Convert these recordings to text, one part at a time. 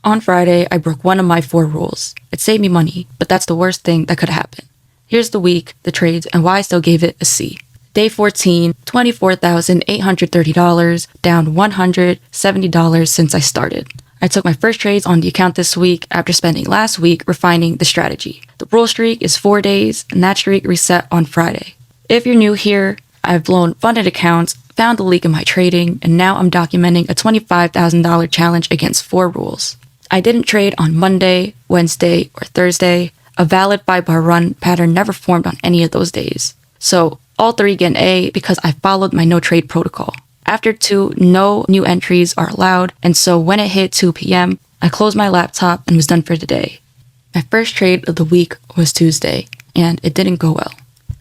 On Friday, I broke one of my 4 rules. It saved me money, but that's the worst thing that could happen. Here's the week, the trades, and why I still gave it a C. Day 14, $24,830, down $170 since I started. I took my first trades on the account this week after spending last week refining the strategy. The rule streak is 4 days, and that streak reset on Friday. If you're new here, I've blown funded accounts, found the leak in my trading, and now I'm documenting a $25,000 challenge against 4 rules. I didn't trade on Monday, Wednesday, or Thursday. A valid 5-bar run pattern never formed on any of those days. So all 3 get an A because I followed my no trade protocol. After 2, no new entries are allowed, and so when it hit 2 p.m., I closed my laptop and was done for the day. My first trade of the week was Tuesday, and it didn't go well.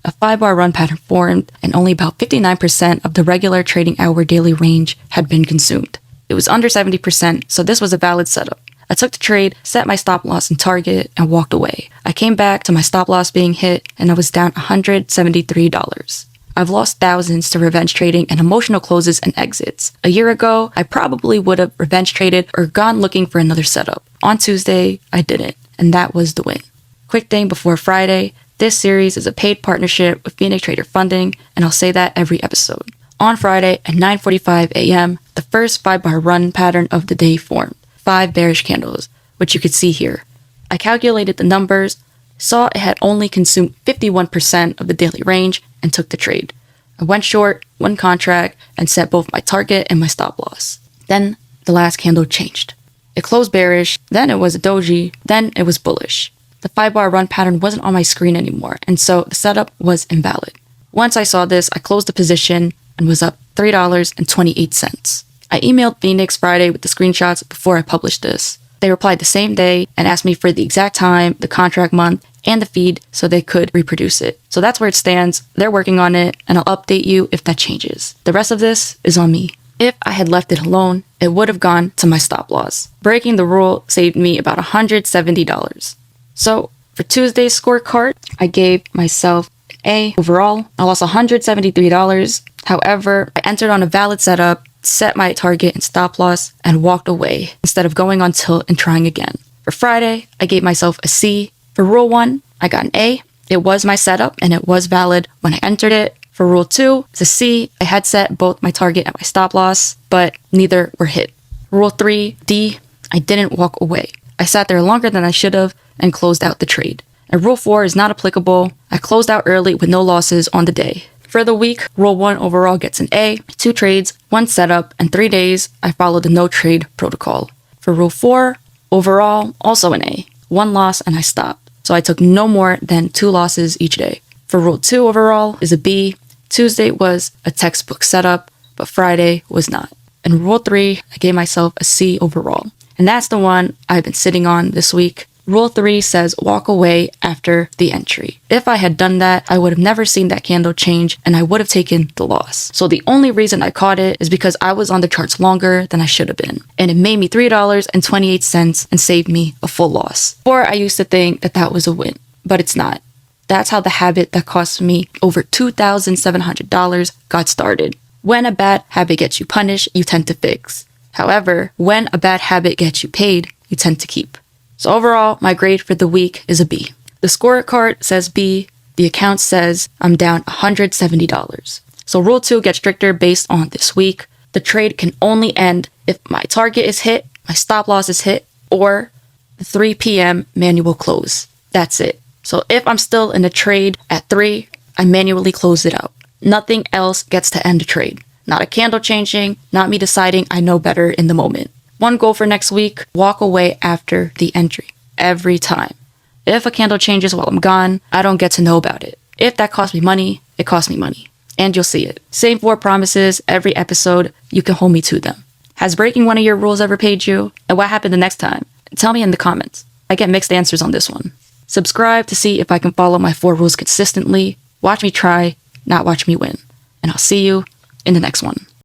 A 5-bar run pattern formed, and only about 59% of the regular trading hour daily range had been consumed. It was under 70%, so this was a valid setup. I took the trade, set my stop loss and target, and walked away. I came back to my stop loss being hit, and I was down $173. I've lost thousands to revenge trading and emotional closes and exits. A year ago, I probably would have revenge traded or gone looking for another setup. On Tuesday, I didn't, and that was the win. Quick thing before Friday, this series is a paid partnership with Phoenix Trader Funding, and I'll say that every episode. On Friday at 9:45 a.m., the first 5-bar run pattern of the day formed. 5 bearish candles, which you could see here. I calculated the numbers, saw it had only consumed 51% of the daily range, and took the trade. I went short 1 contract and set both my target and my stop loss. Then the last candle changed. It closed bearish, then it was a doji, then it was bullish. The 5-bar run pattern wasn't on my screen anymore, and so the setup was invalid. Once I saw this, I closed the position and was up $3.28. I emailed Phoenix Friday with the screenshots before I published this. They replied the same day and asked me for the exact time, the contract month, and the feed so they could reproduce it. So that's where it stands. They're working on it, and I'll update you if that changes. The rest of this is on me. If I had left it alone, it would have gone to my stop loss. Breaking the rule saved me about $170. So for Tuesday's scorecard, I gave myself an A overall. I lost $173. However, I entered on a valid setup, set my target and stop loss, and walked away instead of going on tilt and trying again. For Friday, I gave myself a C. For Rule 1, I got an A. It was my setup and it was valid when I entered it. For Rule 2, it's a C. I had set both my target and my stop loss, but neither were hit. Rule 3, D, I didn't walk away. I sat there longer than I should have and closed out the trade. And Rule 4 is not applicable. I closed out early with no losses on the day. For the week, Rule 1 overall gets an A, 2 trades, 1 setup, and 3 days I followed the no trade protocol. For Rule 4, overall, also an A, 1 loss and I stopped. So I took no more than 2 losses each day. For Rule 2 overall is a B. Tuesday was a textbook setup, but Friday was not. And Rule 3, I gave myself a C overall. And that's the one I've been sitting on this week. Rule 3 says walk away after the entry. If I had done that, I would have never seen that candle change and I would have taken the loss. So the only reason I caught it is because I was on the charts longer than I should have been. And it made me $3.28 and saved me a full loss. Before I used to think that that was a win, but it's not. That's how the habit that cost me over $2,700 got started. When a bad habit gets you punished, you tend to fix. However, when a bad habit gets you paid, you tend to keep. So overall, my grade for the week is a B. The scorecard says B. The account says I'm down $170. So Rule 2 gets stricter based on this week. The trade can only end if my target is hit, my stop loss is hit, or the 3 p.m. manual close. That's it. So if I'm still in the trade at 3, I manually close it out. Nothing else gets to end the trade. Not a candle changing, not me deciding I know better in the moment. One goal for next week, walk away after the entry. Every time. If a candle changes while I'm gone, I don't get to know about it. If that costs me money, it costs me money. And you'll see it. Same 4 promises every episode, you can hold me to them. Has breaking one of your rules ever paid you? And what happened the next time? Tell me in the comments. I get mixed answers on this one. Subscribe to see if I can follow my 4 rules consistently. Watch me try, not watch me win. And I'll see you in the next one.